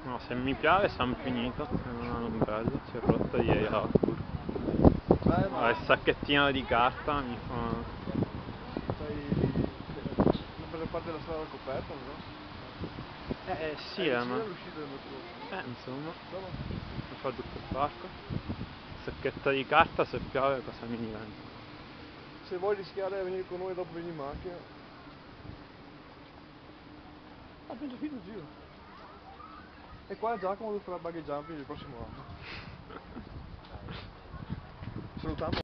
No, se mi piove siamo finito, se non ha l'ombrello, si è rotto ieri alla curva. Il sacchettino di carta mi fa... Per le parti della strada coperta, no? Sì, ma... l'uscita del motore. Insomma, mi fa tutto il parco. Sacchetto di carta, se piove cosa mi diventa? Se vuoi rischiare a venire con noi dopo vieni in macchina. Abbiamo già finito il giro. E qua Giacomo farà buggy jumping il prossimo anno. Salutiamo.